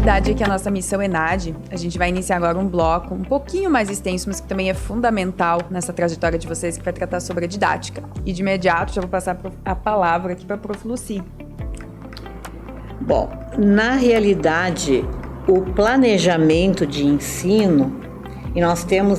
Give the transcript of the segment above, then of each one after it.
novidade aqui, a nossa missão ENAD, a gente vai iniciar agora um bloco um pouquinho mais extenso, mas que também é fundamental nessa trajetória de vocês, que vai tratar sobre a didática. E de imediato já vou passar a palavra aqui para a Prof. Lucy. Bom, na realidade, o planejamento de ensino, e nós temos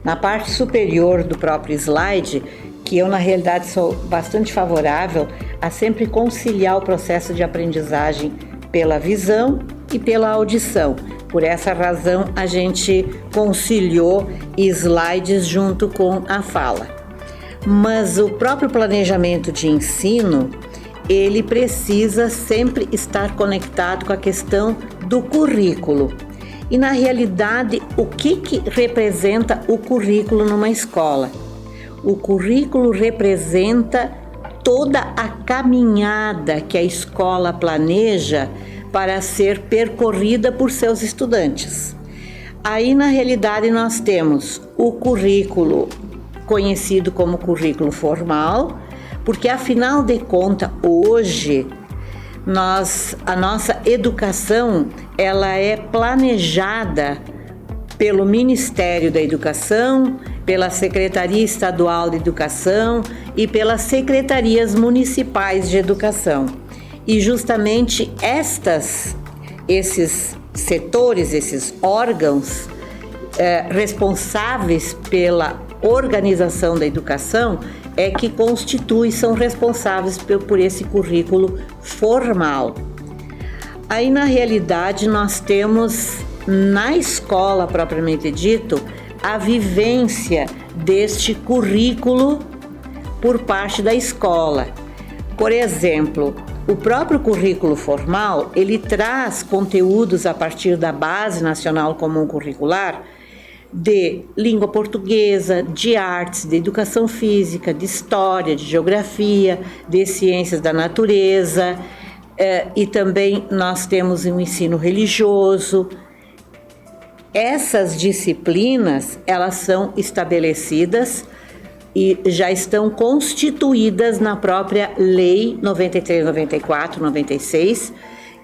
na parte superior do próprio slide, que eu, na realidade, sou bastante favorável a sempre conciliar o processo de aprendizagem pela visão e pela audição. Por essa razão, a gente conciliou slides junto com a fala. Mas o próprio planejamento de ensino, ele precisa sempre estar conectado com a questão do currículo. E, na realidade, o que representa o currículo numa escola? O currículo representa toda a caminhada que a escola planeja para ser percorrida por seus estudantes. Aí, na realidade, nós temos o currículo conhecido como currículo formal, porque, afinal de contas, hoje, a nossa educação, ela é planejada pelo Ministério da Educação, pela Secretaria Estadual de Educação e pelas Secretarias Municipais de Educação. E justamente esses setores, esses órgãos responsáveis pela organização da educação é que são responsáveis por esse currículo formal. Aí, na realidade, nós temos na escola propriamente dito a vivência deste currículo por parte da escola. Por exemplo, o próprio currículo formal, ele traz conteúdos a partir da Base Nacional Comum Curricular de língua portuguesa, de artes, de educação física, de história, de geografia, de ciências da natureza, e também nós temos um ensino religioso. Essas disciplinas, elas são estabelecidas e já estão constituídas na própria Lei 93, 94, 96,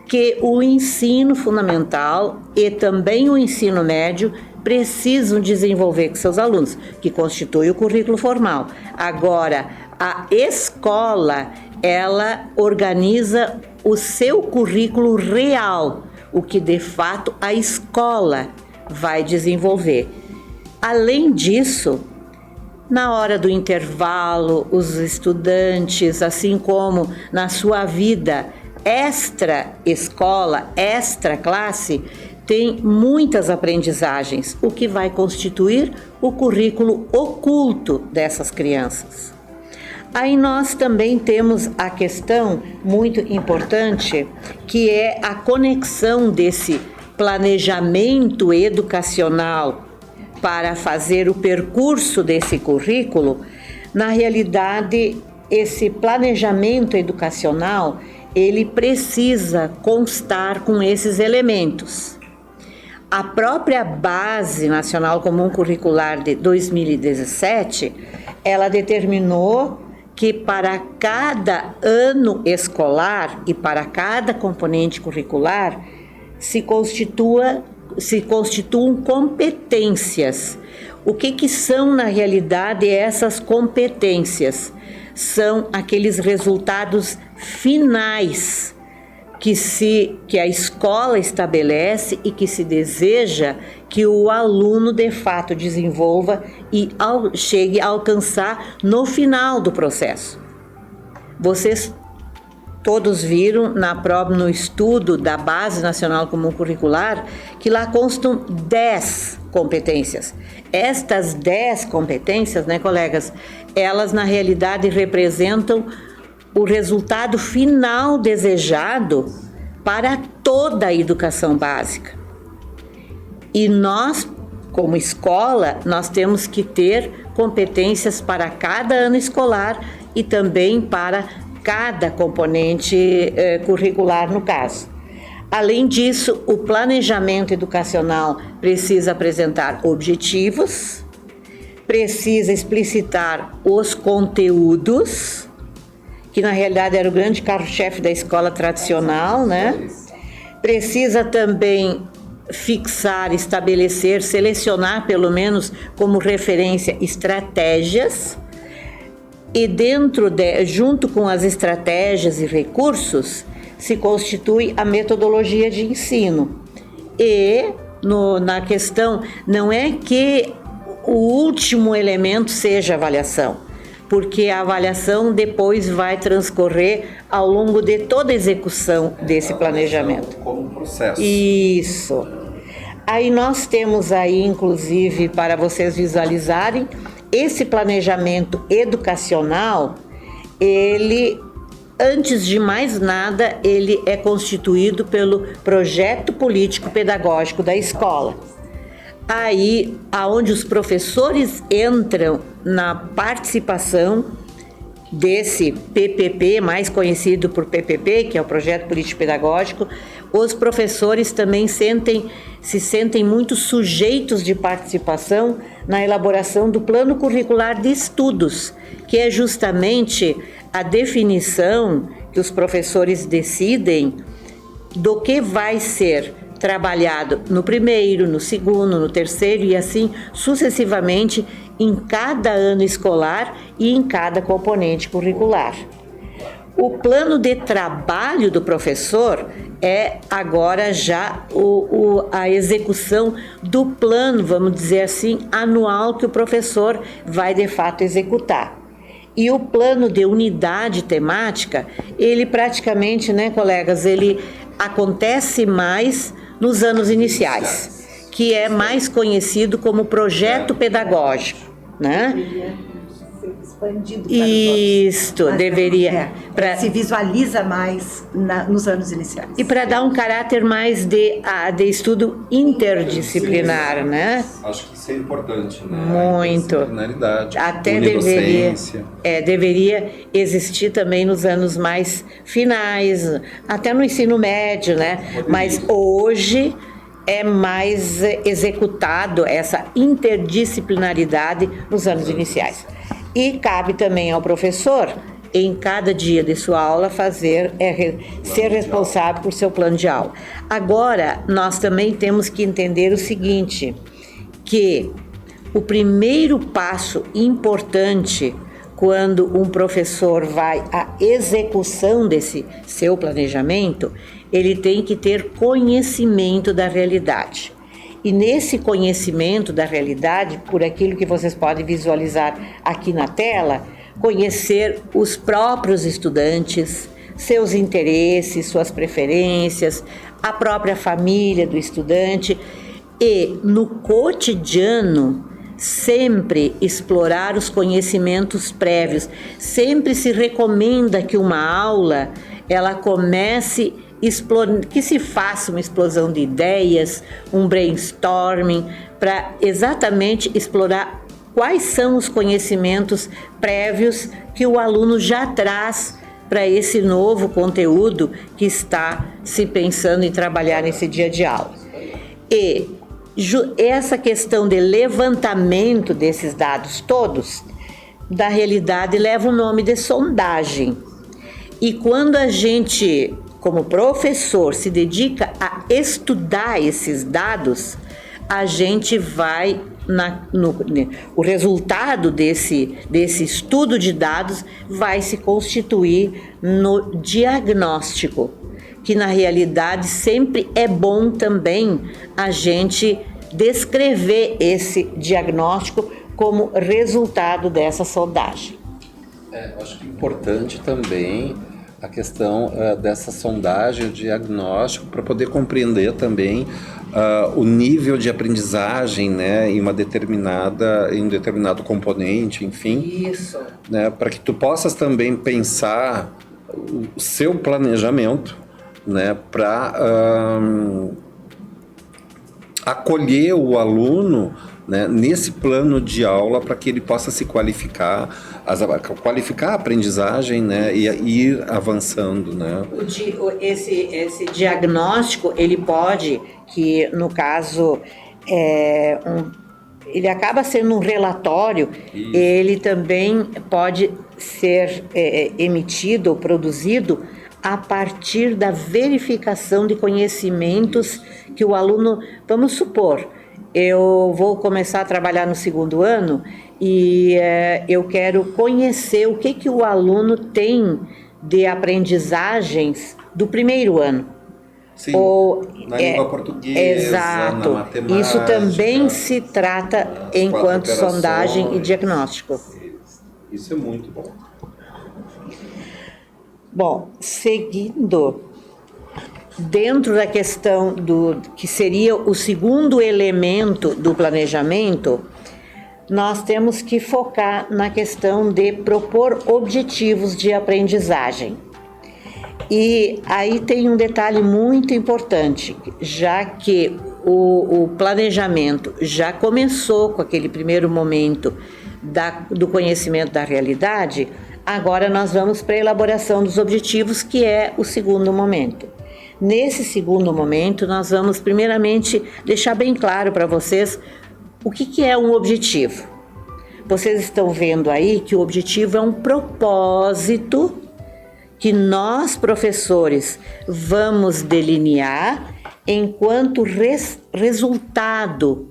que o ensino fundamental e também o ensino médio precisam desenvolver com seus alunos, que constitui o currículo formal. Agora, a escola, ela organiza o seu currículo real, o que de fato a escola vai desenvolver. Além disso, na hora do intervalo, os estudantes, assim como na sua vida extra-escola, extra-classe, tem muitas aprendizagens, o que vai constituir o currículo oculto dessas crianças. Aí nós também temos a questão muito importante, que é a conexão desse planejamento educacional para fazer o percurso desse currículo. Na realidade, esse planejamento educacional, ele precisa constar com esses elementos. A própria Base Nacional Comum Curricular de 2017, ela determinou que para cada ano escolar e para cada componente curricular se constituam competências. O que são, na realidade, essas competências? São aqueles resultados finais que a escola estabelece e que se deseja que o aluno de fato desenvolva e chegue a alcançar no final do processo. Vocês todos viram no estudo da Base Nacional Comum Curricular que lá constam 10 competências. Estas 10 competências, né, colegas, elas na realidade representam o resultado final desejado para toda a educação básica. E nós, como escola, nós temos que ter competências para cada ano escolar e também para cada componente curricular no caso. Além disso, o planejamento educacional precisa apresentar objetivos, precisa explicitar os conteúdos, que na realidade era o grande carro-chefe da escola tradicional, né? Precisa também fixar, estabelecer, selecionar pelo menos como referência estratégias e junto com as estratégias e recursos se constitui a metodologia de ensino. E na questão não é que o último elemento seja a avaliação, porque a avaliação depois vai transcorrer ao longo de toda a execução desse planejamento. Como processo. Isso. Aí nós temos aí, inclusive, para vocês visualizarem, esse planejamento educacional, ele, antes de mais nada, ele é constituído pelo projeto político-pedagógico da escola. Aí, aonde os professores entram na participação desse PPP, mais conhecido por PPP, que é o Projeto Político Pedagógico, os professores também se sentem muito sujeitos de participação na elaboração do plano curricular de estudos, que é justamente a definição que os professores decidem do que vai ser trabalhado no primeiro, no segundo, no terceiro e assim sucessivamente em cada ano escolar e em cada componente curricular. O plano de trabalho do professor é agora já a execução do plano, vamos dizer assim, anual que o professor vai de fato executar. E o plano de unidade temática, ele praticamente, né, colegas, ele acontece mais nos anos iniciais, que é mais conhecido como projeto pedagógico, né? Expandido para isto deveria para se visualiza mais nos anos iniciais e para dar um caráter mais de estudo interdisciplinar, né? Acho que isso é importante, né? Muito. Até deveria existir também nos anos mais finais, até no ensino médio, né? Mas hoje é mais executado essa interdisciplinaridade nos anos iniciais. E cabe também ao professor, em cada dia de sua aula, ser responsável por seu plano de aula. Agora, nós também temos que entender o seguinte, que o primeiro passo importante quando um professor vai à execução desse seu planejamento, ele tem que ter conhecimento da realidade. E nesse conhecimento da realidade, por aquilo que vocês podem visualizar aqui na tela, conhecer os próprios estudantes, seus interesses, suas preferências, a própria família do estudante e, no cotidiano, sempre explorar os conhecimentos prévios. Sempre se recomenda que uma aula ela comece que se faça uma explosão de ideias, um brainstorming, para exatamente explorar quais são os conhecimentos prévios que o aluno já traz para esse novo conteúdo que está se pensando em trabalhar nesse dia de aula. E essa questão de levantamento desses dados todos, da realidade, leva o nome de sondagem. E quando a gente, como professor, se dedica a estudar esses dados, a gente vai, o resultado desse estudo de dados vai se constituir no diagnóstico, que na realidade sempre é bom também a gente descrever esse diagnóstico como resultado dessa sondagem. Acho que é importante também a questão dessa sondagem, o diagnóstico, para poder compreender também o nível de aprendizagem, né, em um determinado componente, enfim. Isso. Né, para que tu possas também pensar o seu planejamento, né, para acolher o aluno, né, nesse plano de aula, para que ele possa se qualificar a aprendizagem, né, e ir avançando, né. Esse diagnóstico, ele pode, que no caso ele acaba sendo um relatório. Isso. Ele também pode ser emitido ou produzido a partir da verificação de conhecimentos que o aluno, vamos supor, eu vou começar a trabalhar no segundo ano e eu quero conhecer o que o aluno tem de aprendizagens do primeiro ano. Sim, na língua portuguesa, exato. na matemática. Isso também se trata enquanto sondagem e diagnóstico. Isso é muito bom. Bom, seguindo, dentro da questão do que seria o segundo elemento do planejamento, nós temos que focar na questão de propor objetivos de aprendizagem. E aí tem um detalhe muito importante, já que o planejamento já começou com aquele primeiro momento do conhecimento da realidade, agora nós vamos para a elaboração dos objetivos, que é o segundo momento. Nesse segundo momento, nós vamos primeiramente deixar bem claro para vocês o que é um objetivo. Vocês estão vendo aí que o objetivo é um propósito que nós, professores, vamos delinear enquanto resultado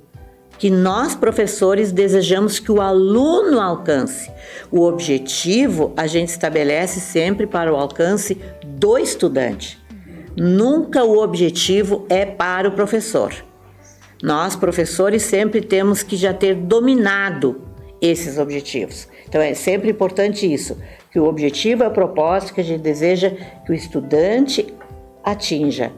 que nós, professores, desejamos que o aluno alcance. O objetivo a gente estabelece sempre para o alcance do estudante. Nunca o objetivo é para o professor. Nós, professores, sempre temos que já ter dominado esses objetivos. Então é sempre importante isso, que o objetivo é o propósito que a gente deseja que o estudante atinja.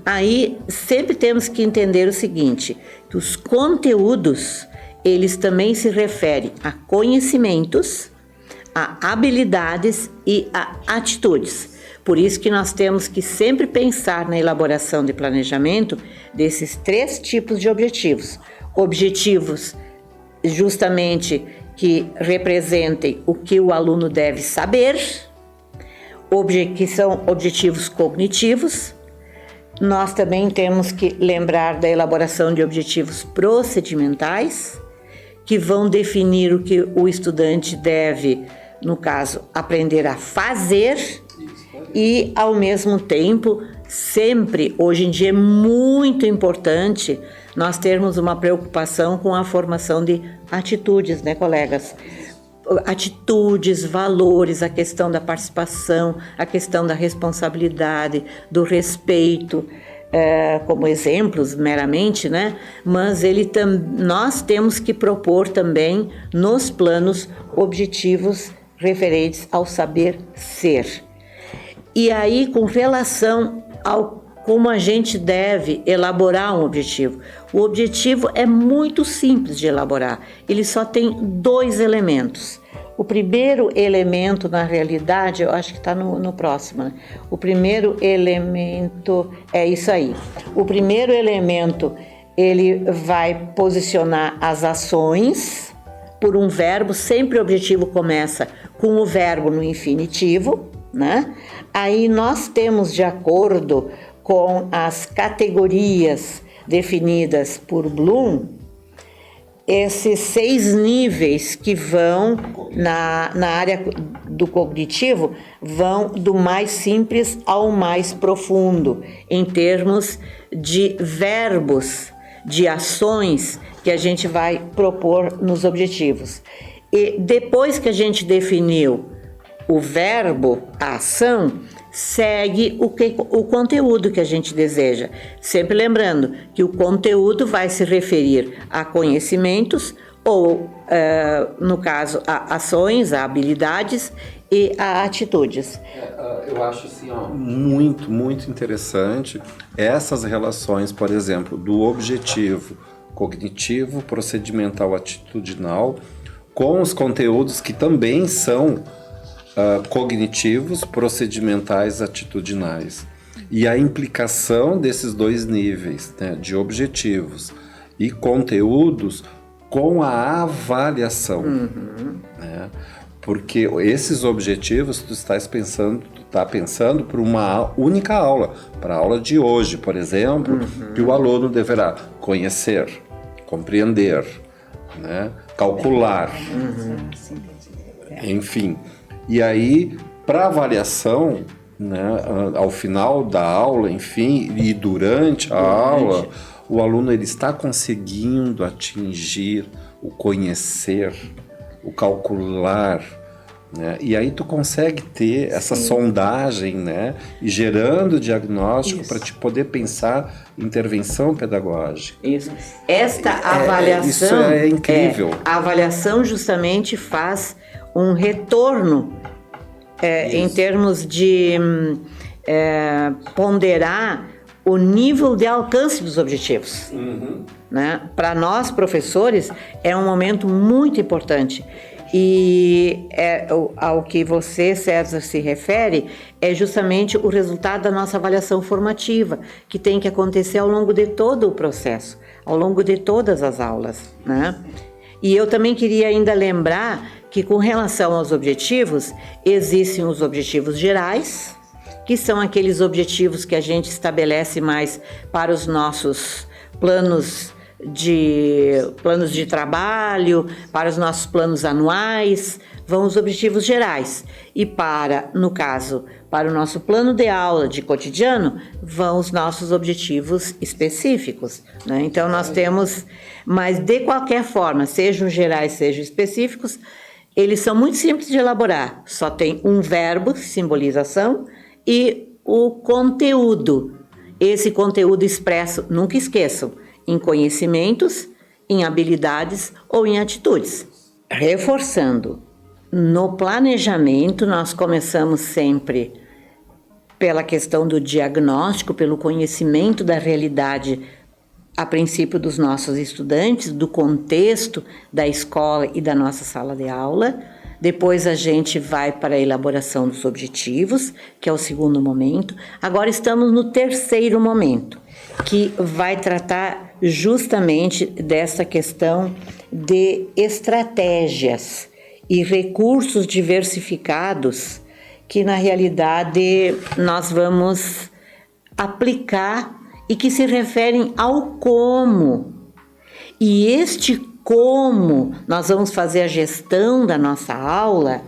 Aí sempre temos que entender o seguinte, que os conteúdos, eles também se referem a conhecimentos, a habilidades e a atitudes. Por isso que nós temos que sempre pensar na elaboração de planejamento desses 3 tipos de objetivos. Objetivos justamente que representem o que o aluno deve saber, que são objetivos cognitivos. Nós também temos que lembrar da elaboração de objetivos procedimentais, que vão definir o que o estudante deve, no caso, aprender a fazer. E, ao mesmo tempo, sempre, hoje em dia, é muito importante nós termos uma preocupação com a formação de atitudes, né, colegas? Atitudes, valores, a questão da participação, a questão da responsabilidade, do respeito, como exemplos meramente, né? Mas nós temos que propor também nos planos objetivos referentes ao saber ser. E aí, com relação ao como a gente deve elaborar um objetivo. O objetivo é muito simples de elaborar. Ele só tem 2 elementos. O primeiro elemento, na realidade, eu acho que está no próximo, né? O primeiro elemento é isso aí. O primeiro elemento, ele vai posicionar as ações por um verbo. Sempre o objetivo começa com o verbo no infinitivo, né? Aí nós temos, de acordo com as categorias definidas por Bloom, esses 6 níveis que vão na área do cognitivo, vão do mais simples ao mais profundo, em termos de verbos, de ações que a gente vai propor nos objetivos. E depois que a gente definiu o verbo, a ação, segue o conteúdo que a gente deseja. Sempre lembrando que o conteúdo vai se referir a conhecimentos ou, no caso, a ações, a habilidades e a atitudes. Eu acho assim, muito, muito interessante essas relações, por exemplo, do objetivo cognitivo, procedimental, atitudinal, com os conteúdos que também são cognitivos, procedimentais, atitudinais. E a implicação desses 2 níveis, né, de objetivos e conteúdos com a avaliação. Né? Porque esses objetivos tu está pensando para uma única aula, para a aula de hoje, por exemplo, que o aluno deverá conhecer, compreender, né, calcular, enfim. E aí, para avaliação, né, ao final da aula, enfim, e durante a aula, o aluno ele está conseguindo atingir o conhecer, o calcular, né? E aí tu consegue ter essa sondagem, né? E gerando diagnóstico para te poder pensar intervenção pedagógica. Isso. Esta avaliação... Isso é incrível. A avaliação justamente faz um retorno em termos de ponderar o nível de alcance dos objetivos. Né? Para nós, professores, é um momento muito importante. E ao que você, César, se refere, é justamente o resultado da nossa avaliação formativa, que tem que acontecer ao longo de todo o processo, ao longo de todas as aulas, né? E eu também queria ainda lembrar que, com relação aos objetivos, existem os objetivos gerais, que são aqueles objetivos que a gente estabelece mais para os nossos planos de trabalho, para os nossos planos anuais, vão os objetivos gerais. E no caso, para o nosso plano de aula de cotidiano, vão os nossos objetivos específicos, né? Então nós temos, mas de qualquer forma, sejam gerais, sejam específicos, eles são muito simples de elaborar. Só tem um verbo, simbolização, e o conteúdo. Esse conteúdo expresso, nunca esqueçam, em conhecimentos, em habilidades ou em atitudes. Reforçando, no planejamento nós começamos sempre pela questão do diagnóstico, pelo conhecimento da realidade, a princípio dos nossos estudantes, do contexto da escola e da nossa sala de aula. Depois a gente vai para a elaboração dos objetivos, que é o segundo momento. Agora estamos no terceiro momento, que vai tratar justamente dessa questão de estratégias e recursos diversificados que, na realidade, nós vamos aplicar e que se referem ao como. E este como nós vamos fazer a gestão da nossa aula,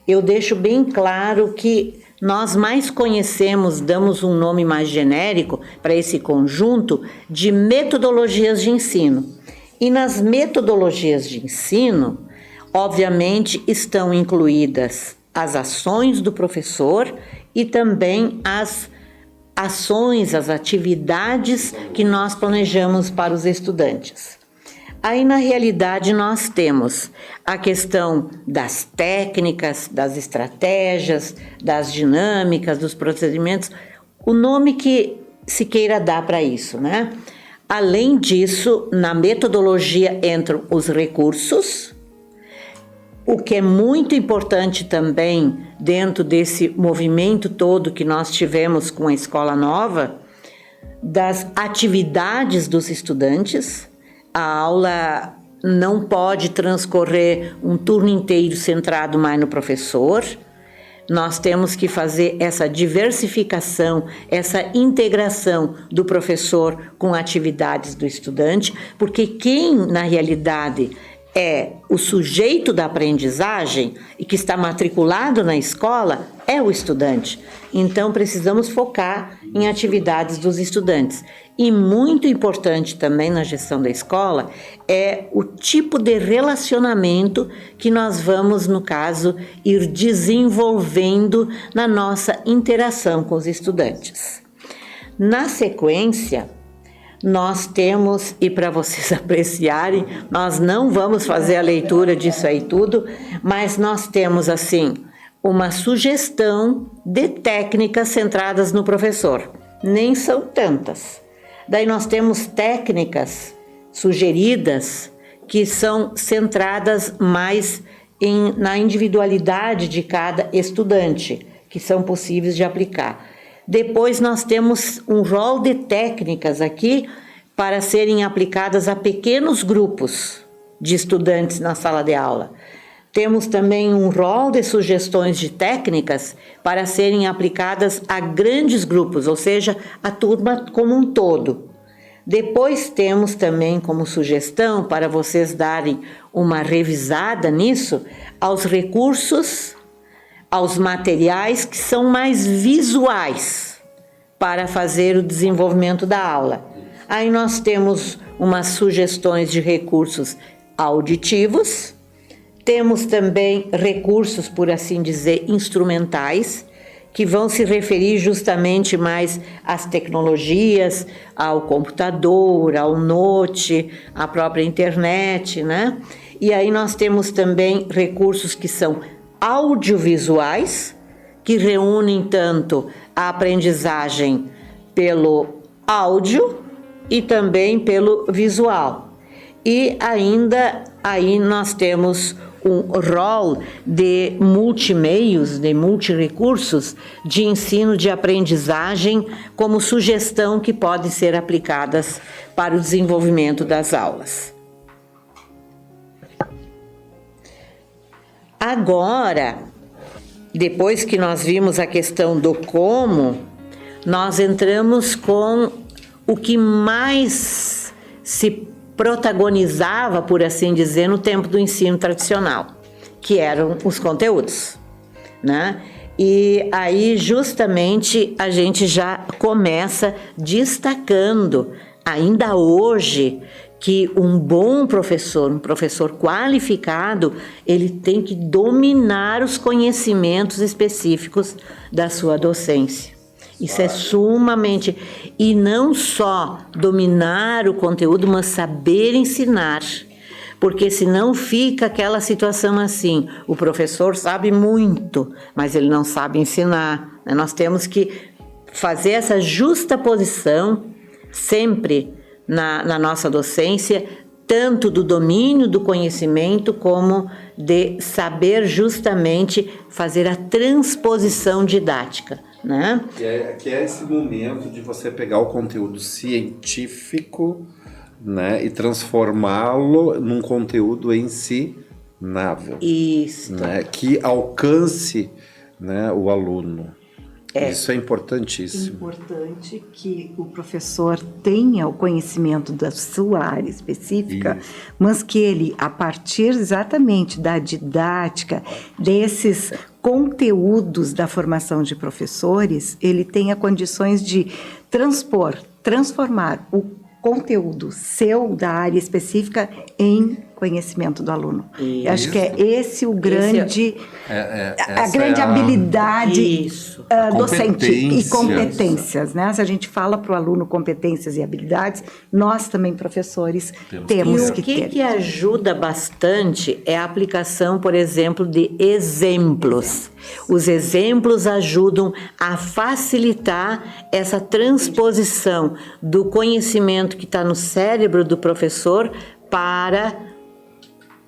eu deixo bem claro que nós mais conhecemos, damos um nome mais genérico para esse conjunto de metodologias de ensino. E nas metodologias de ensino, obviamente, estão incluídas as ações do professor e também as ações, as atividades que nós planejamos para os estudantes. Aí, na realidade, nós temos a questão das técnicas, das estratégias, das dinâmicas, dos procedimentos, o nome que se queira dar para isso, né? Além disso, na metodologia entram os recursos, o que é muito importante também dentro desse movimento todo que nós tivemos com a Escola Nova, das atividades dos estudantes. A aula não pode transcorrer um turno inteiro centrado mais no professor. Nós temos que fazer essa diversificação, essa integração do professor com atividades do estudante, porque quem, na realidade, é o sujeito da aprendizagem e que está matriculado na escola é o estudante. Então, precisamos focar em atividades dos estudantes. E muito importante também na gestão da escola é o tipo de relacionamento que nós vamos, no caso, ir desenvolvendo na nossa interação com os estudantes. Na sequência, nós temos, e para vocês apreciarem, nós não vamos fazer a leitura disso aí tudo, mas nós temos, assim, uma sugestão de técnicas centradas no professor. Nem são tantas. Daí nós temos técnicas sugeridas que são centradas mais na individualidade de cada estudante, que são possíveis de aplicar. Depois nós temos um rol de técnicas aqui para serem aplicadas a pequenos grupos de estudantes na sala de aula. Temos também um rol de sugestões de técnicas para serem aplicadas a grandes grupos, ou seja, a turma como um todo. Depois temos também como sugestão, para vocês darem uma revisada nisso, aos recursos aos materiais que são mais visuais para fazer o desenvolvimento da aula. Aí nós temos umas sugestões de recursos auditivos, temos também recursos, por assim dizer, instrumentais, que vão se referir justamente mais às tecnologias, ao computador, ao note, à própria internet, né? E aí nós temos também recursos que são audiovisuais, que reúnem tanto a aprendizagem pelo áudio e também pelo visual. E ainda aí nós temos um rol de multimeios, de multirecursos de ensino de aprendizagem como sugestão que podem ser aplicadas para o desenvolvimento das aulas. Agora, depois que nós vimos a questão do como, nós entramos com o que mais se protagonizava, por assim dizer, no tempo do ensino tradicional, que eram os conteúdos, né? E aí, justamente, a gente já começa destacando, ainda hoje, que um bom professor, um professor qualificado, ele tem que dominar os conhecimentos específicos da sua docência. Isso é sumamente... E não só dominar o conteúdo, mas saber ensinar. Porque senão fica aquela situação assim, o professor sabe muito, mas ele não sabe ensinar. Nós temos que fazer essa justaposição sempre na nossa docência, tanto do domínio do conhecimento como de saber justamente fazer a transposição didática, né? Que é esse momento de você pegar o conteúdo científico, né, e transformá-lo num conteúdo ensinável. Isso. Né, que alcance, né, o aluno. Isso é importantíssimo. É importante que o professor tenha o conhecimento da sua área específica, mas que ele, a partir exatamente da didática, desses conteúdos da formação de professores, ele tenha condições de transformar o conteúdo seu da área específica em conhecimento do aluno. Eu acho que é esse o grande, a grande habilidade docente e competências, né? Se a gente fala para o aluno competências e habilidades, nós também, professores, temos que ter. E o que ajuda bastante é a aplicação, por exemplo, de exemplos. Os exemplos ajudam a facilitar essa transposição do conhecimento que está no cérebro do professor para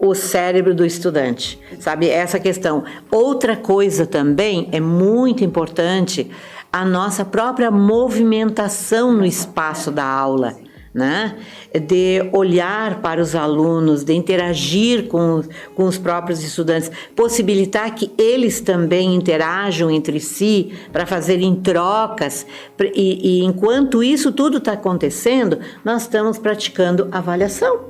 o cérebro do estudante, sabe? Essa questão. Outra coisa também é muito importante, a nossa própria movimentação no espaço da aula, né? De olhar para os alunos, de interagir com os próprios estudantes, possibilitar que eles também interajam entre si para fazerem trocas, e enquanto isso tudo está acontecendo, nós estamos praticando avaliação,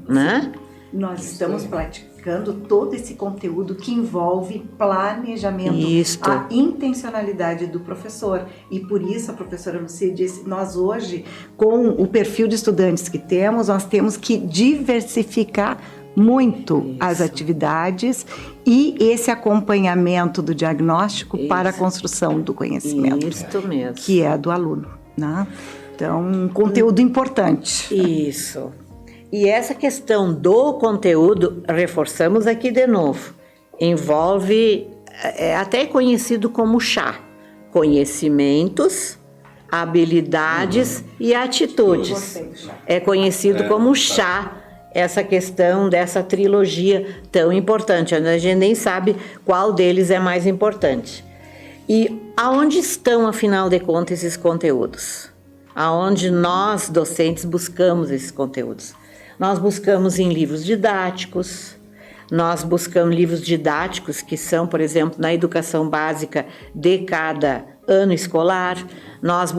né? Nós estamos praticando todo esse conteúdo que envolve planejamento, a intencionalidade do professor. E por isso a professora Lucia disse, nós hoje, com o perfil de estudantes que temos, nós temos que diversificar muito as atividades e esse acompanhamento do diagnóstico para a construção do conhecimento. Isso mesmo. Que é do aluno, né? Então, um conteúdo importante. Isso. E essa questão do conteúdo, reforçamos aqui de novo, envolve, até conhecido como chá, conhecimentos, habilidades e atitudes. É conhecido como chá, essa questão dessa trilogia tão importante. A gente nem sabe qual deles é mais importante. E aonde estão, afinal de contas, esses conteúdos? Aonde nós, docentes, buscamos esses conteúdos? Nós buscamos em livros didáticos, nós buscamos livros didáticos que são, por exemplo, na educação básica de cada ano escolar. Nós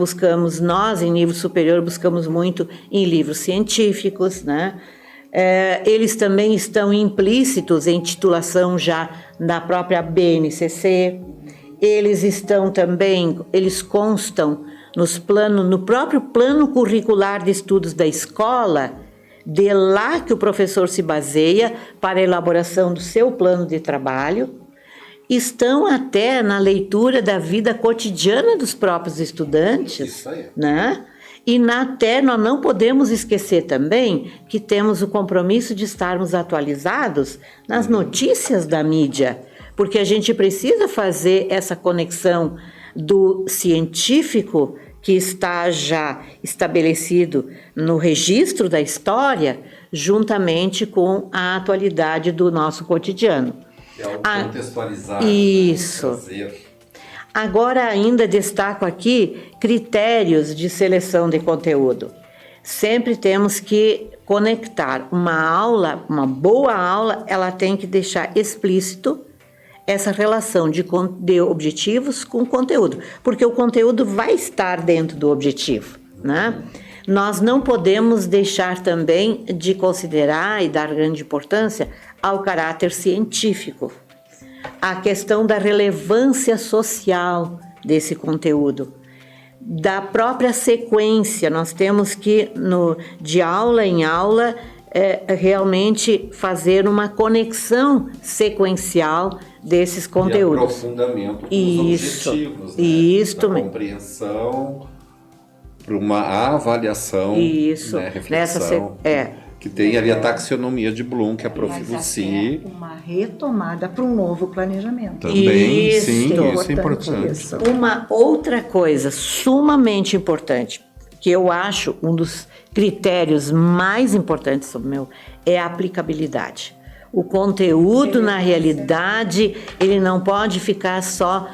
em nível superior, buscamos muito em livros científicos, né? Eles também estão implícitos em titulação já na própria BNCC. Eles estão também, eles constam no próprio plano curricular de estudos da escola, de lá que o professor se baseia para a elaboração do seu plano de trabalho. Estão até na leitura da vida cotidiana dos próprios estudantes, Isso aí. né? E até nós não podemos esquecer também que temos o compromisso de estarmos atualizados nas notícias da mídia, porque a gente precisa fazer essa conexão do científico que está já estabelecido no registro da história, juntamente com a atualidade do nosso cotidiano. É o contextualizar. Isso. Trazer. Agora ainda destaco aqui critérios de seleção de conteúdo. Sempre temos que conectar uma boa aula, ela tem que deixar explícito essa relação de objetivos com conteúdo, porque o conteúdo vai estar dentro do objetivo, né? Nós não podemos deixar também de considerar e dar grande importância ao caráter científico, a questão da relevância social desse conteúdo, da própria sequência. Nós temos que, de aula em aula, realmente fazer uma conexão sequencial desses conteúdos. E aprofundamento dos objetivos, né? Isso da compreensão, para uma avaliação, isso, né? Reflexão. Que tem ali a taxonomia de Bloom, que a Prof. Lucy... uma retomada para um novo planejamento. Também, isso, sim, isso é importante. Isso. Uma outra coisa sumamente importante, que eu acho um dos critérios mais importantes é a aplicabilidade. O conteúdo, na realidade, ele não pode ficar só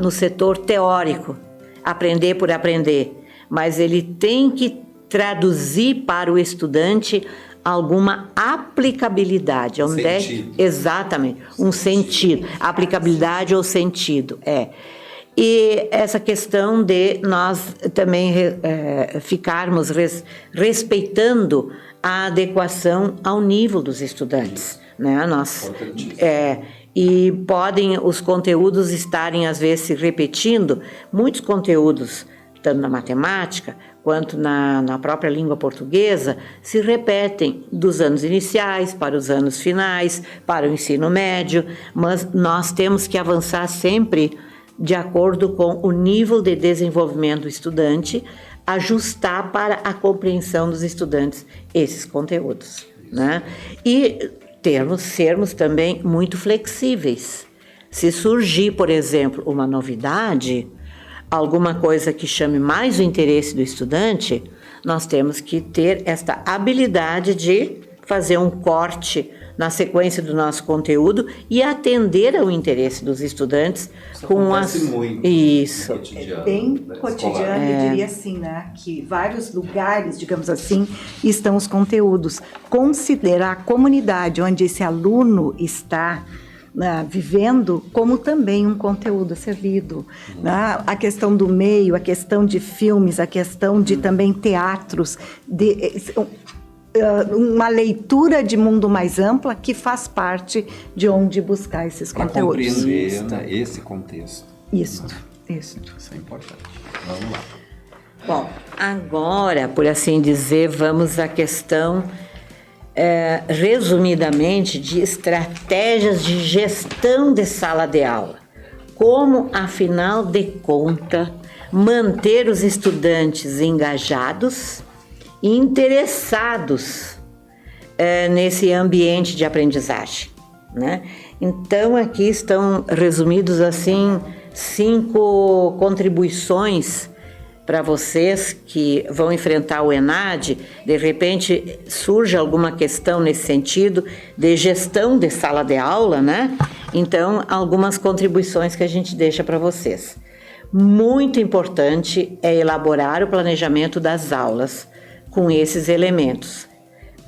no setor teórico, aprender por aprender, mas ele tem que traduzir para o estudante alguma aplicabilidade. Sentido. Exatamente, um sentido. Aplicabilidade ou sentido, E essa questão de nós também ficarmos respeitando a adequação ao nível dos estudantes, né? E podem os conteúdos estarem às vezes se repetindo, muitos conteúdos, tanto na matemática quanto na própria língua portuguesa, se repetem dos anos iniciais para os anos finais, para o ensino médio, mas nós temos que avançar sempre de acordo com o nível de desenvolvimento do estudante, ajustar para a compreensão dos estudantes esses conteúdos, né? E sermos também muito flexíveis. Se surgir, por exemplo, uma novidade, alguma coisa que chame mais o interesse do estudante, nós temos que ter esta habilidade de fazer um corte na sequência do nosso conteúdo e atender ao interesse dos estudantes. Muito isso. Cotidiano, bem né? cotidiano, eu diria assim, né? Que vários lugares, digamos assim, estão os conteúdos. Considerar a comunidade onde esse aluno está vivendo como também um conteúdo a ser lido, né? A questão do meio, a questão de filmes, a questão de também teatros, uma leitura de mundo mais ampla que faz parte de onde buscar esses conteúdos. Para compreender, né, esse contexto. Isso. Isso é importante. Vamos lá. Bom, agora, por assim dizer, vamos à questão, resumidamente, de estratégias de gestão de sala de aula. Como, afinal de contas, manter os estudantes engajados e interessados nesse ambiente de aprendizagem, né? Então, aqui estão resumidos assim 5 contribuições para vocês que vão enfrentar o ENAD. De repente surge alguma questão nesse sentido de gestão de sala de aula, né? Então, algumas contribuições que a gente deixa para vocês. Muito importante é elaborar o planejamento das aulas com esses elementos.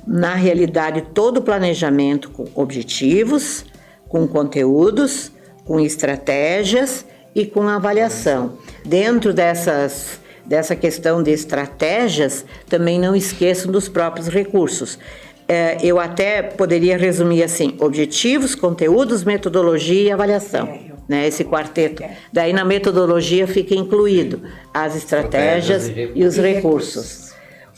Na realidade, todo o planejamento com objetivos, com conteúdos, com estratégias e com avaliação. Dentro dessa questão de estratégias, também não esqueçam dos próprios recursos. eu até poderia resumir assim: objetivos, conteúdos, metodologia e avaliação. Né, esse quarteto. Daí na metodologia fica incluído as estratégias e os recursos.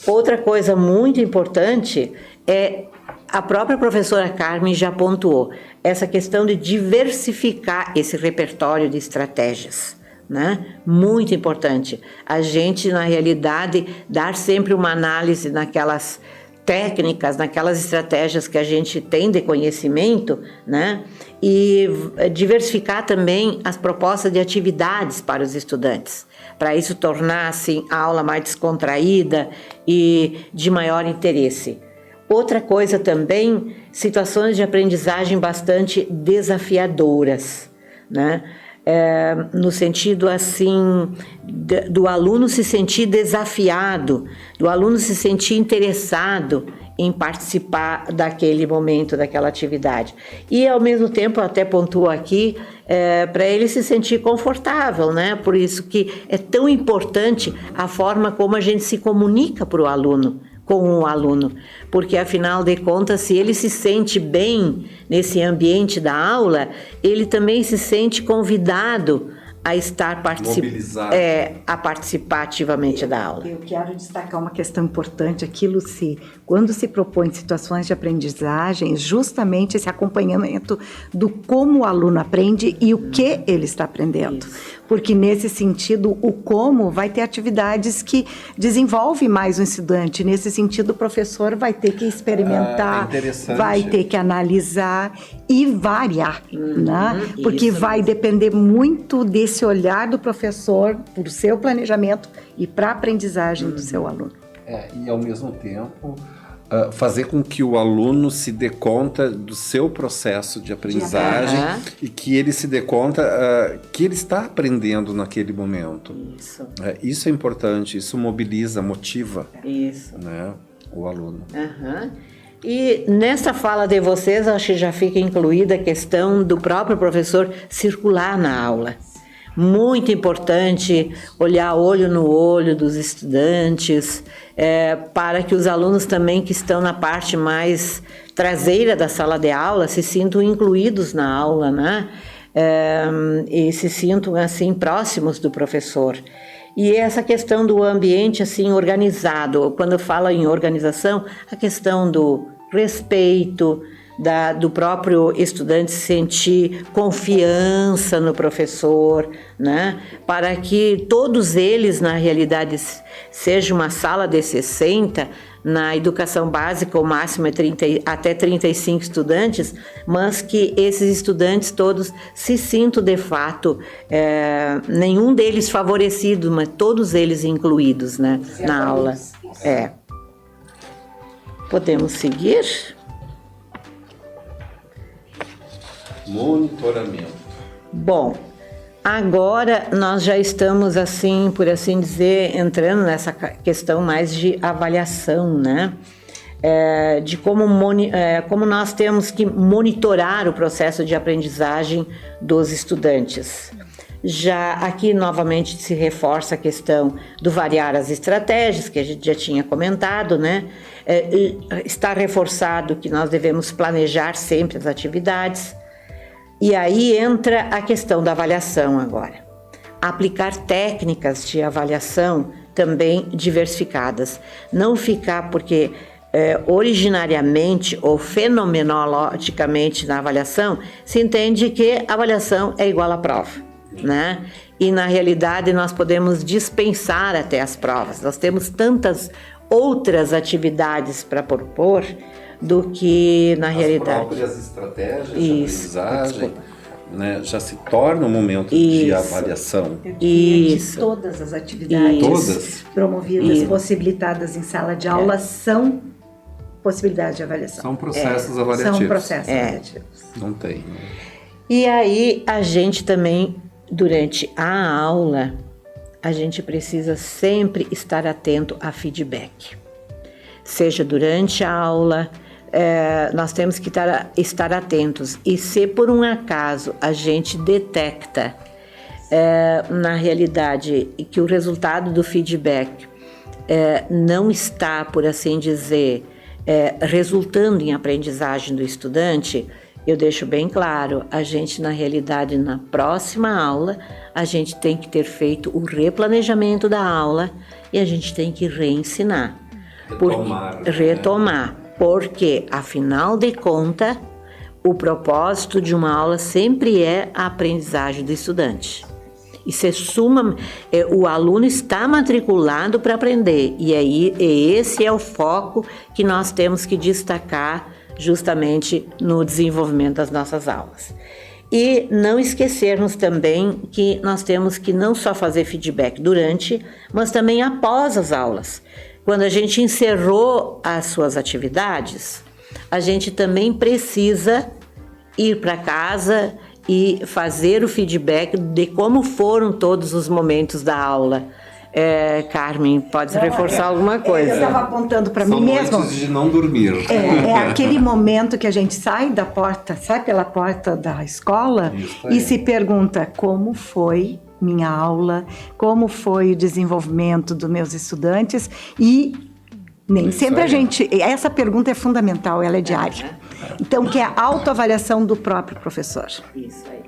Outra coisa muito importante é, a própria professora Carmen já pontuou, essa questão de diversificar esse repertório de estratégias. Né? Muito importante. A gente, na realidade, dar sempre uma análise naquelas técnicas, naquelas estratégias que a gente tem de conhecimento, né? E diversificar também as propostas de atividades para os estudantes, para isso tornar assim, a aula mais descontraída e de maior interesse. Outra coisa também, situações de aprendizagem bastante desafiadoras, né? No sentido assim do aluno se sentir desafiado, do aluno se sentir interessado em participar daquele momento, daquela atividade. E ao mesmo tempo, eu até pontuo aqui, para ele se sentir confortável, né? Por isso que é tão importante a forma como a gente se comunica para o aluno, com o aluno, porque afinal de contas, se ele se sente bem nesse ambiente da aula, ele também se sente convidado a estar a participar ativamente da aula. Eu quero destacar uma questão importante, quando se propõe situações de aprendizagem, justamente esse acompanhamento do como o aluno aprende e o que ele está aprendendo. Isso. Porque nesse sentido, o como vai ter atividades que desenvolvem mais o estudante. Nesse sentido, o professor vai ter que experimentar, vai ter que analisar e variar, né? Porque vai depender muito desse olhar do professor para o seu planejamento e para a aprendizagem do seu aluno. E ao mesmo tempo fazer com que o aluno se dê conta do seu processo de aprendizagem e que ele se dê conta que ele está aprendendo naquele momento. Isso é importante, isso mobiliza, motiva, né, o aluno. E nessa fala de vocês, acho que já fica incluída a questão do próprio professor circular na aula. Muito importante olhar olho no olho dos estudantes, para que os alunos também que estão na parte mais traseira da sala de aula se sintam incluídos na aula, né? E se sintam assim próximos do professor. E essa questão do ambiente assim organizado, quando fala em organização, a questão do respeito, do próprio estudante sentir confiança no professor, né? Para que todos eles, na realidade, seja uma sala de 60, na educação básica o máximo é até 35 estudantes, mas que esses estudantes todos se sintam de fato, nenhum deles favorecido, mas todos eles incluídos, né, na aula. Podemos seguir? Monitoramento. Bom, agora nós já estamos assim, por assim dizer, entrando nessa questão mais de avaliação, né? De como nós temos que monitorar o processo de aprendizagem dos estudantes. Já aqui novamente se reforça a questão do variar as estratégias, que a gente já tinha comentado, né? Está reforçado que nós devemos planejar sempre as atividades. E aí entra a questão da avaliação agora. Aplicar técnicas de avaliação também diversificadas. Não ficar porque originariamente ou fenomenologicamente na avaliação se entende que a avaliação é igual à prova, né? E na realidade nós podemos dispensar até as provas. Nós temos tantas outras atividades para propor do que na realidade. As próprias estratégias de aprendizagem, né, já se torna um momento de avaliação. Isso. Todas as atividades promovidas, possibilitadas em sala de aula são possibilidades de avaliação. São processos avaliativos. São processos avaliativos. Não tem. E aí a gente também, durante a aula, a gente precisa sempre estar atento a feedback. Seja durante a aula, nós temos que estar atentos. E se por um acaso a gente detecta, na realidade, que o resultado do feedback não está, por assim dizer, resultando em aprendizagem do estudante, eu deixo bem claro, a gente na realidade na próxima aula, a gente tem que ter feito o replanejamento da aula e a gente tem que reensinar. Retomar, porque afinal de contas, o propósito de uma aula sempre é a aprendizagem do estudante. Isso é o aluno está matriculado para aprender e esse é o foco que nós temos que destacar justamente no desenvolvimento das nossas aulas. E não esquecermos também que nós temos que não só fazer feedback durante, mas também após as aulas. Quando a gente encerrou as suas atividades, a gente também precisa ir para casa e fazer o feedback de como foram todos os momentos da aula. Carmen, pode reforçar alguma coisa? Eu estava apontando para mim mesmo. São noites de não dormir. É aquele momento que a gente sai pela porta da escola e se pergunta como foi minha aula, como foi o desenvolvimento dos meus estudantes e nem sempre essa pergunta é fundamental, ela é diária. Então, que é a autoavaliação do próprio professor. Isso aí.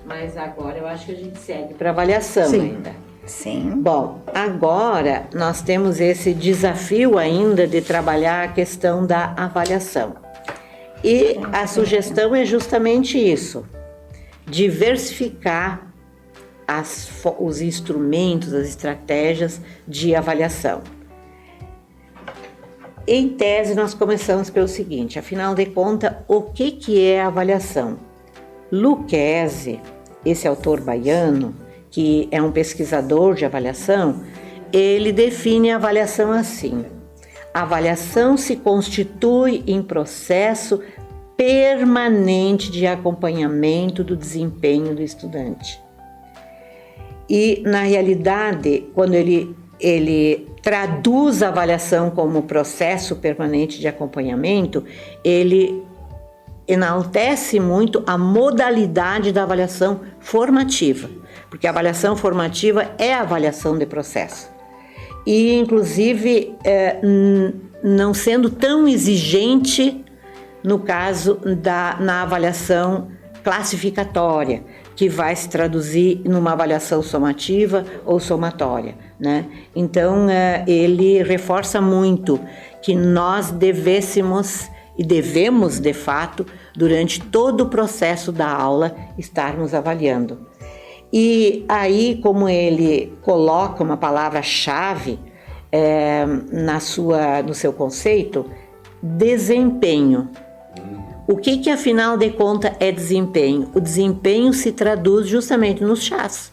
Mas agora eu acho que a gente segue para avaliação ainda. Sim. Bom, agora nós temos esse desafio ainda de trabalhar a questão da avaliação. E a sugestão é justamente isso, diversificar os instrumentos, as estratégias de avaliação. Em tese, nós começamos pelo seguinte, afinal de contas, o que é a avaliação? Lucchesi, esse autor baiano, que é um pesquisador de avaliação, ele define a avaliação assim. A avaliação se constitui em processo permanente de acompanhamento do desempenho do estudante. E, na realidade, quando ele traduz a avaliação como processo permanente de acompanhamento, ele enaltece muito a modalidade da avaliação formativa, porque a avaliação formativa é a avaliação de processo. E, inclusive, não sendo tão exigente no caso na avaliação classificatória, que vai se traduzir numa avaliação somativa ou somatória, né? Então, ele reforça muito que nós devemos, de fato, durante todo o processo da aula, estarmos avaliando. E aí, como ele coloca uma palavra-chave no seu conceito, desempenho. O que afinal de contas é desempenho? O desempenho se traduz justamente nos chás,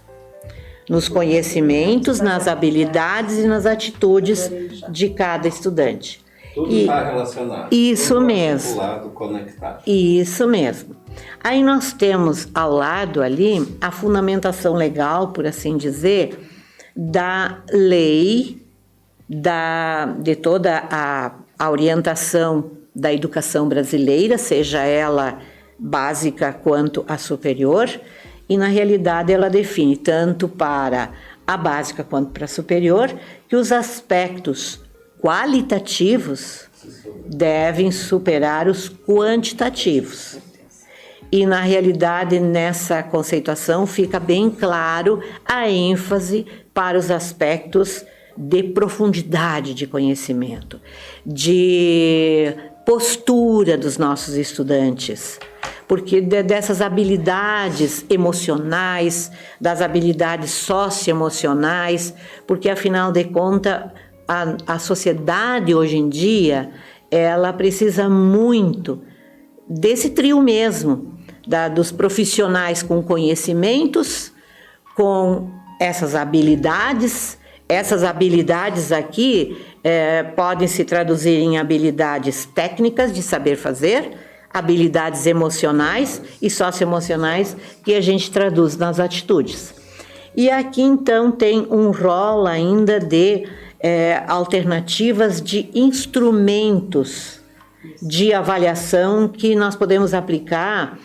nos conhecimentos, nas habilidades e nas atitudes de cada estudante. Tudo está relacionado. Isso tudo mesmo. Conectado. Isso mesmo. Aí nós temos ao lado ali a fundamentação legal, por assim dizer, da lei, de toda a orientação da educação brasileira, seja ela básica quanto a superior, e na realidade ela define tanto para a básica quanto para a superior que os aspectos qualitativos devem superar os quantitativos. E na realidade nessa conceituação fica bem claro a ênfase para os aspectos de profundidade de conhecimento, de postura dos nossos estudantes, porque dessas habilidades emocionais, das habilidades socioemocionais, porque afinal de contas a sociedade hoje em dia ela precisa muito desse trio mesmo, dos profissionais com conhecimentos, com essas habilidades. Essas habilidades aqui podem se traduzir em habilidades técnicas de saber fazer, habilidades emocionais e socioemocionais que a gente traduz nas atitudes. E aqui então tem um rol ainda de alternativas de instrumentos de avaliação que nós podemos aplicar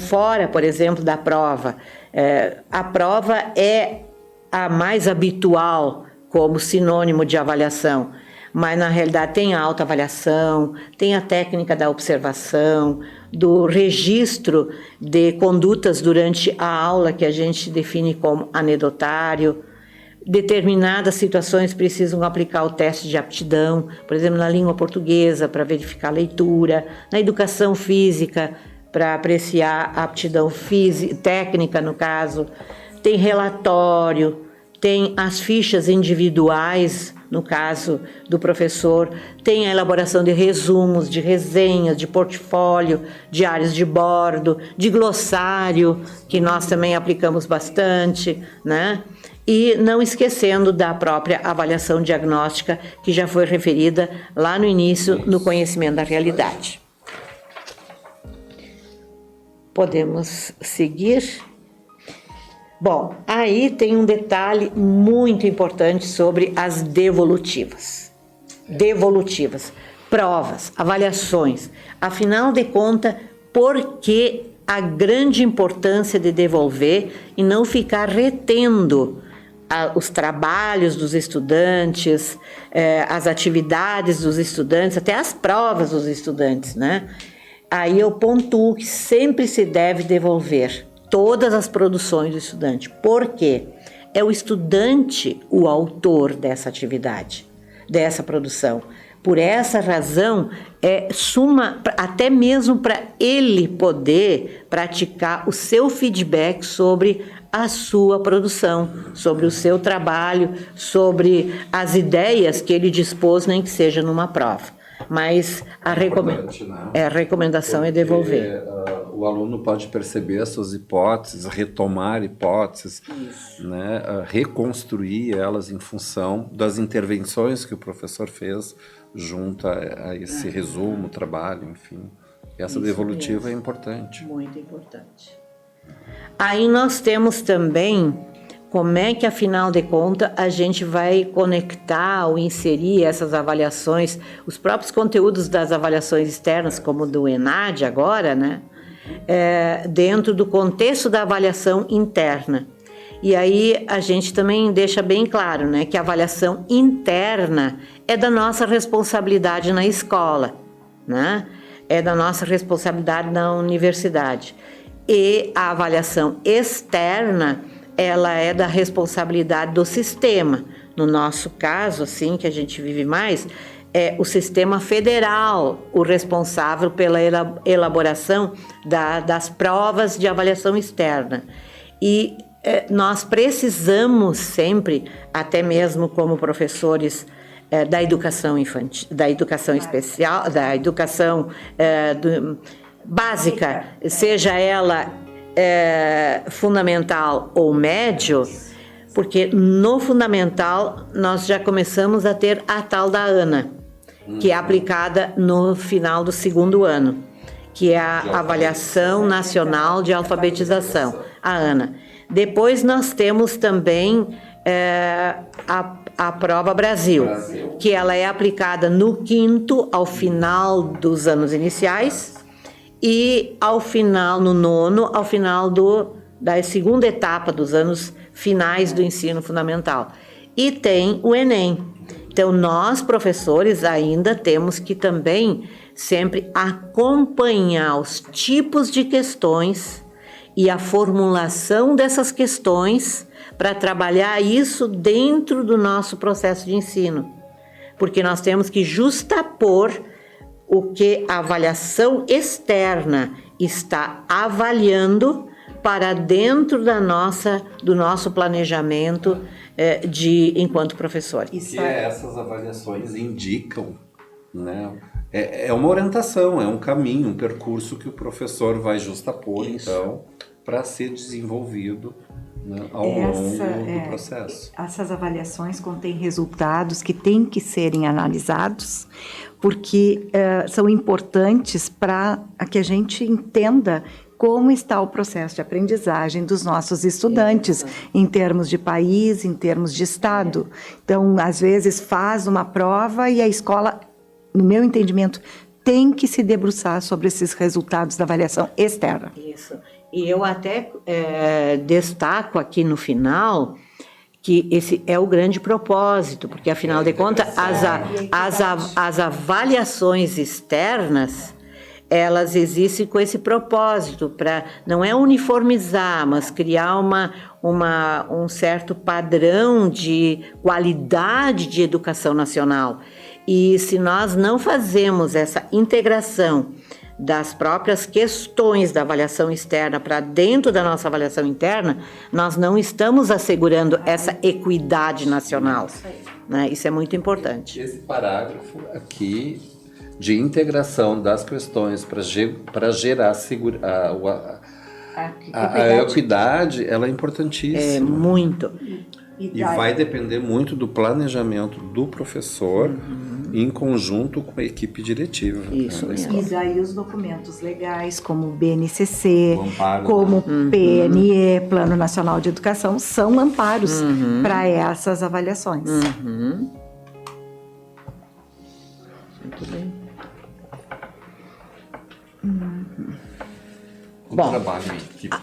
fora, por exemplo, da prova. A prova é a mais habitual como sinônimo de avaliação, mas na realidade tem a autoavaliação, tem a técnica da observação, do registro de condutas durante a aula, que a gente define como anedotário. Determinadas situações precisam aplicar o teste de aptidão, por exemplo, na língua portuguesa, para verificar a leitura, na educação física, para apreciar a aptidão técnica, no caso. Tem relatório, tem as fichas individuais, no caso do professor, tem a elaboração de resumos, de resenhas, de portfólio, diários de bordo, de glossário, que nós também aplicamos bastante, né? E não esquecendo da própria avaliação diagnóstica, que já foi referida lá no início, no conhecimento da realidade. Podemos seguir? Bom, aí tem um detalhe muito importante sobre as devolutivas. Devolutivas, provas, avaliações. Afinal de contas, por que a grande importância de devolver e não ficar retendo os trabalhos dos estudantes, as atividades dos estudantes, até as provas dos estudantes, né? Aí eu pontuo que sempre se deve devolver todas as produções do estudante. Por quê? É o estudante o autor dessa atividade, dessa produção. Por essa razão, até mesmo para ele poder praticar o seu feedback sobre a sua produção, sobre o seu trabalho, sobre as ideias que ele dispôs, nem que seja numa prova. Mas a recomendação é devolver. O aluno pode perceber as suas hipóteses, retomar hipóteses, né, reconstruir elas em função das intervenções que o professor fez junto a esse resumo, trabalho, enfim. Essa devolutiva é importante. Muito importante. Aí nós temos também como é que, afinal de contas, a gente vai conectar ou inserir essas avaliações, os próprios conteúdos das avaliações externas, como do ENAD agora, né? Dentro do contexto da avaliação interna. E aí a gente também deixa bem claro, né, que a avaliação interna é da nossa responsabilidade na escola, né? É da nossa responsabilidade na universidade. E a avaliação externa, ela é da responsabilidade do sistema. No nosso caso, assim, que a gente vive mais, é o sistema federal o responsável pela elaboração das provas de avaliação externa. E nós precisamos sempre, até mesmo como professores da educação infantil, da educação especial, da educação básica, seja ela fundamental ou médio, porque no fundamental nós já começamos a ter a tal da ANA, que é aplicada no final do segundo ano, que é a Avaliação Nacional de Alfabetização, a ANA. Depois nós temos também a Prova Brasil, que ela é aplicada no quinto, ao final dos anos iniciais, e ao final, no nono, ao final da segunda etapa dos anos finais do ensino fundamental. E tem o Enem. Então, nós, professores, ainda temos que também sempre acompanhar os tipos de questões e a formulação dessas questões para trabalhar isso dentro do nosso processo de ensino. Porque nós temos que justapor o que a avaliação externa está avaliando para dentro do nosso planejamento enquanto professor. E essas avaliações indicam, né? É uma orientação, é um caminho, um percurso que o professor vai justapor, então, para ser desenvolvido, né, ao longo do processo. Essas avaliações contêm resultados que têm que serem analisados, porque são importantes para que a gente entenda como está o processo de aprendizagem dos nossos estudantes, em termos de país, em termos de estado. Então, às vezes, faz uma prova e a escola, no meu entendimento, tem que se debruçar sobre esses resultados da avaliação externa. Isso. E eu até destaco aqui no final que esse é o grande propósito, porque, afinal de contas, as avaliações externas, elas existem com esse propósito, para não é uniformizar, mas criar um certo padrão de qualidade de educação nacional. E se nós não fazemos essa integração das próprias questões da avaliação externa para dentro da nossa avaliação interna, nós não estamos assegurando essa equidade nacional. Né? Isso é muito importante. Esse parágrafo aqui de integração das questões para gerar a equidade, ela é importantíssima. É muito. E vai depender muito do planejamento do professor, em conjunto com a equipe diretiva. Isso, né? E daí os documentos legais, como o BNCC, amparo, como PNE, Plano Nacional de Educação, são amparos para essas avaliações. Muito bem. Bom, trabalho em equipe.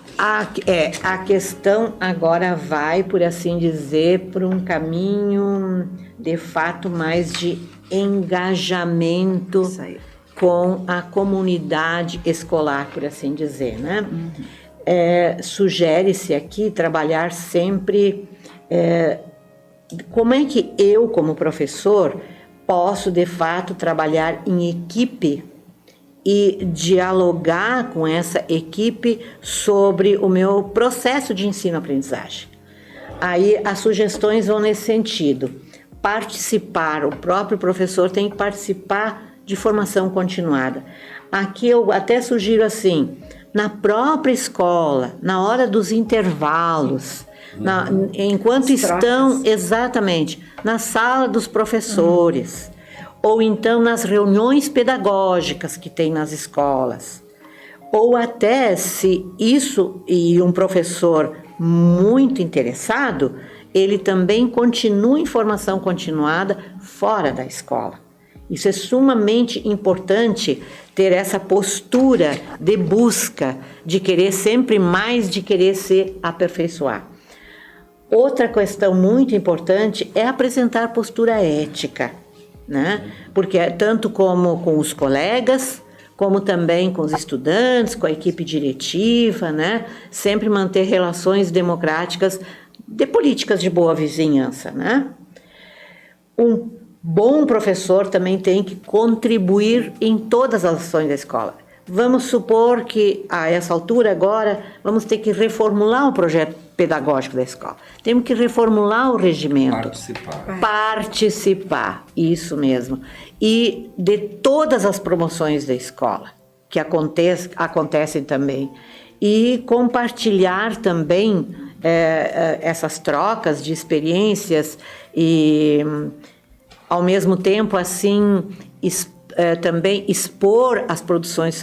A questão agora vai, por assim dizer, por um caminho, de fato, mais de engajamento com a comunidade escolar, por assim dizer, né? Sugere-se aqui trabalhar sempre como é que eu, como professor, posso, de fato, trabalhar em equipe e dialogar com essa equipe sobre o meu processo de ensino-aprendizagem. Aí as sugestões vão nesse sentido. Participar, o próprio professor tem que participar de formação continuada. Aqui eu até sugiro assim, na própria escola, na hora dos intervalos, enquanto estão, exatamente, na sala dos professores, ou então nas reuniões pedagógicas que tem nas escolas, ou até se isso e um professor muito interessado, ele também continua em formação continuada fora da escola. Isso é sumamente importante, ter essa postura de busca, de querer sempre mais, de querer se aperfeiçoar. Outra questão muito importante é apresentar postura ética, né? Porque tanto como com os colegas, como também com os estudantes, com a equipe diretiva, né? Sempre manter relações democráticas de políticas de boa vizinhança, né? Um bom professor também tem que contribuir em todas as ações da escola. Vamos supor que, a essa altura agora, vamos ter que reformular o projeto pedagógico da escola. Temos que reformular o regimento. Participar, isso mesmo. E de todas as promoções da escola, que acontecem também. E compartilhar também essas trocas de experiências e, ao mesmo tempo, assim, também expor as produções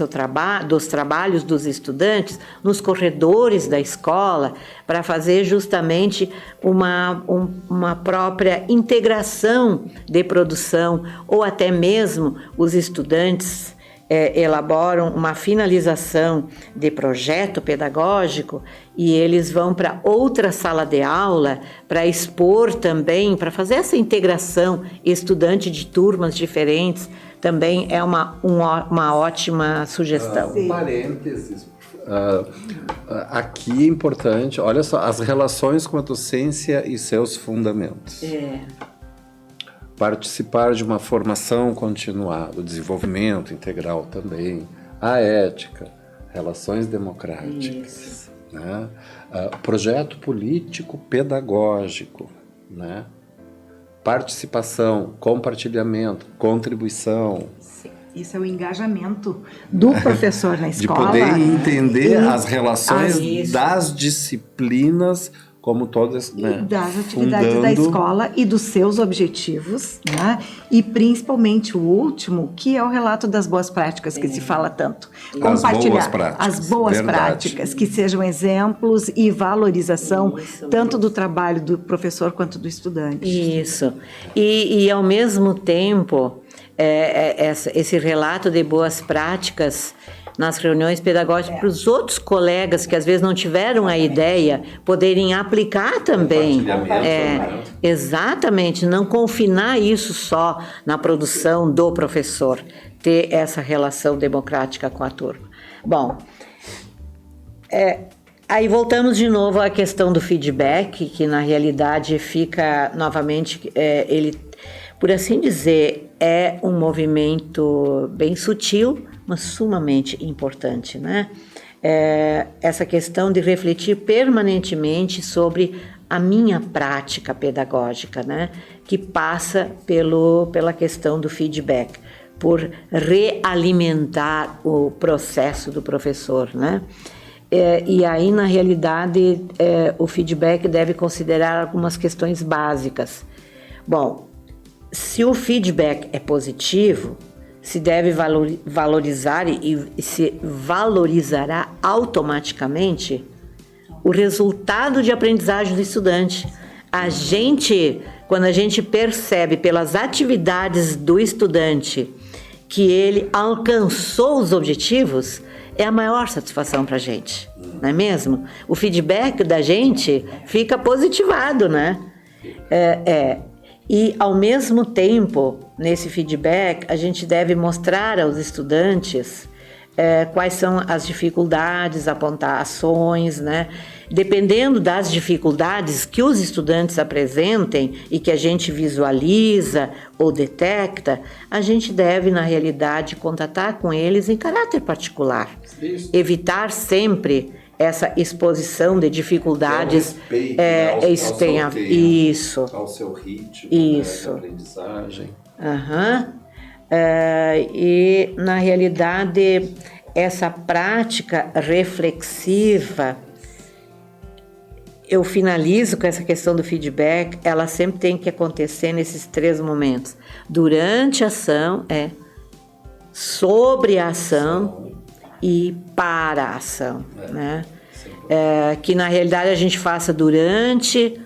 dos trabalhos dos estudantes nos corredores da escola, para fazer justamente uma própria integração de produção, ou até mesmo os estudantes elaboram uma finalização de projeto pedagógico e eles vão para outra sala de aula para expor também, para fazer essa integração estudante de turmas diferentes. Também é uma ótima sugestão. Parênteses. Aqui é importante, olha só, as relações com a docência e seus fundamentos. Participar de uma formação continuada, o desenvolvimento integral também, a ética, relações democráticas, né? Projeto político pedagógico, né? Participação, compartilhamento, contribuição. Isso é o engajamento do professor na escola. De poder entender as relações das disciplinas como todas, né, das atividades da escola e dos seus objetivos, né? E principalmente o último, que é o relato das boas práticas, que se fala tanto. Compartilhar as boas práticas, que sejam exemplos e valorização tanto do trabalho do professor quanto do estudante. Isso. E ao mesmo tempo, esse relato de boas práticas nas reuniões pedagógicas para os outros colegas que às vezes não tiveram a ideia poderem aplicar também. Né? Exatamente, não confinar isso só na produção do professor, ter essa relação democrática com a turma. Bom, aí voltamos de novo à questão do feedback, que na realidade fica novamente, ele, por assim dizer, é um movimento bem sutil, mas sumamente importante, né? Essa questão de refletir permanentemente sobre a minha prática pedagógica, né? Que passa pela questão do feedback, por realimentar o processo do professor, né? E aí, na realidade, o feedback deve considerar algumas questões básicas. Bom, se o feedback é positivo, se deve valorizar e se valorizará automaticamente o resultado de aprendizagem do estudante. Quando a gente percebe pelas atividades do estudante que ele alcançou os objetivos, é a maior satisfação para a gente, não é mesmo? O feedback da gente fica positivado, né? E, ao mesmo tempo, nesse feedback, a gente deve mostrar aos estudantes quais são as dificuldades, apontar ações, né? Dependendo das dificuldades que os estudantes apresentem e que a gente visualiza ou detecta, a gente deve, na realidade, contatar com eles em caráter particular. Isso. Evitar sempre essa exposição de dificuldades. Isso. Ao seu ritmo, isso. De aprendizagem. E, na realidade, essa prática reflexiva, eu finalizo com essa questão do feedback, ela sempre tem que acontecer nesses 3 momentos. Durante a ação, sobre a ação e para a ação, né? Que na realidade a gente faça durante,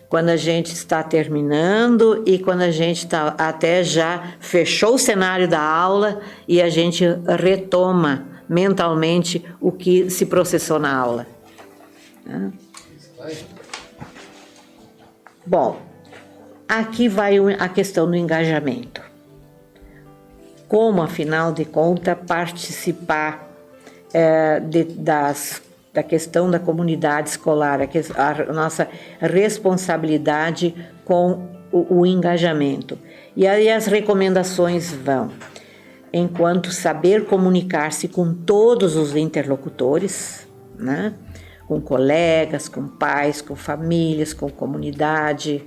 quando a gente está terminando e quando a gente até já fechou o cenário da aula e a gente retoma mentalmente o que se processou na aula. Bom, aqui vai a questão do engajamento. Como, afinal de contas, participar da questão da comunidade escolar, a nossa responsabilidade com o engajamento. E aí as recomendações vão, enquanto saber comunicar-se com todos os interlocutores, né? Com colegas, com pais, com famílias, com comunidade,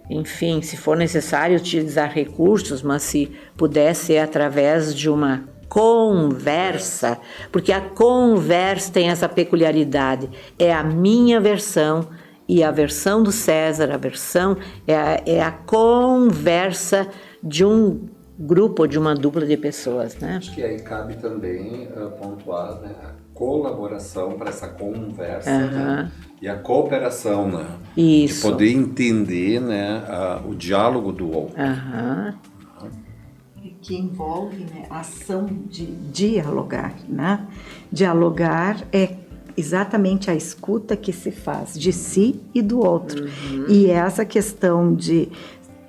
enfim, se for necessário utilizar recursos, mas se puder ser através de uma conversa, porque a conversa tem essa peculiaridade, é a minha versão e a versão do César, a versão é a conversa de um grupo ou de uma dupla de pessoas, né? Acho que aí cabe também pontuar, né, a colaboração para essa conversa, né? E a cooperação, né? Isso. De poder entender, né, o diálogo do outro. Que envolve, né, a ação de dialogar, né? Dialogar é exatamente a escuta que se faz de si e do outro. E essa questão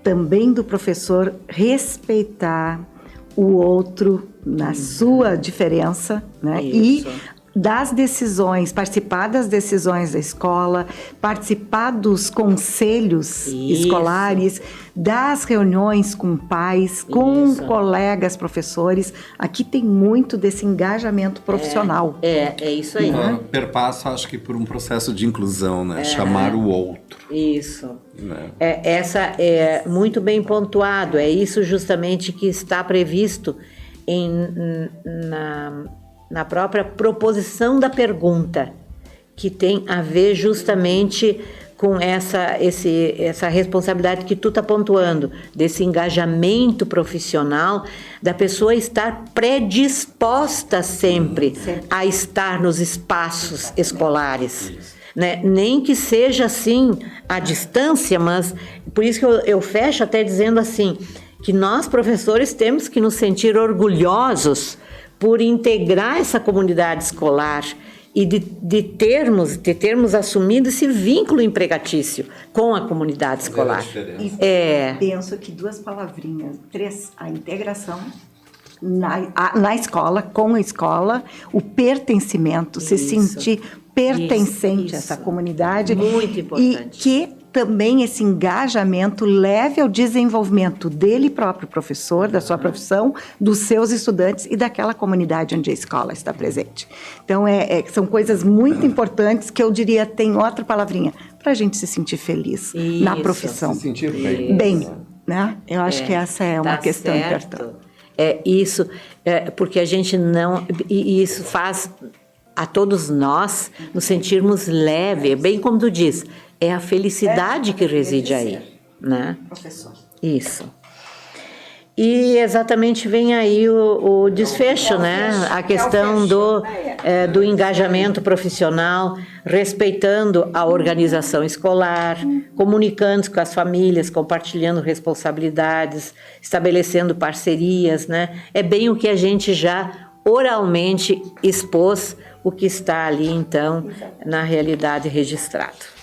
também do professor respeitar o outro na sua diferença, né? Isso. E das decisões, participar das decisões da escola, participar dos conselhos escolares, das reuniões com pais, com colegas professores. Aqui tem muito desse engajamento profissional. É isso aí. Perpassa, acho que por um processo de inclusão, né? Chamar o outro. Isso. Né? Essa é muito bem pontuado. É isso justamente que está previsto na própria proposição da pergunta, que tem a ver justamente com essa responsabilidade que tu está pontuando, desse engajamento profissional, da pessoa estar predisposta sempre a estar nos espaços escolares. Né? Nem que seja assim à distância, mas por isso que eu fecho até dizendo assim, que nós professores temos que nos sentir orgulhosos por integrar essa comunidade escolar e de termos assumido esse vínculo empregatício com a comunidade escolar. Penso que 2 palavrinhas, 3, a integração na escola, com a escola, o pertencimento, se sentir pertencente a essa comunidade. Muito importante. E que também esse engajamento leve ao desenvolvimento dele próprio, professor, da sua profissão, dos seus estudantes e daquela comunidade onde a escola está presente. Então, são coisas muito importantes que eu diria, tem outra palavrinha, para a gente se sentir feliz na profissão. Se sentir bem. Bem, né? Eu acho que essa é uma questão importante. Isso, porque a gente não... E isso faz a todos nós nos sentirmos leve, bem como tu diz, é a felicidade que reside aí, né? Professor. Isso. E exatamente vem aí o desfecho, né? A questão do engajamento profissional, respeitando a organização escolar, comunicando com as famílias, compartilhando responsabilidades, estabelecendo parcerias, né? É bem o que a gente já oralmente expôs, o que está ali, então, na realidade registrado.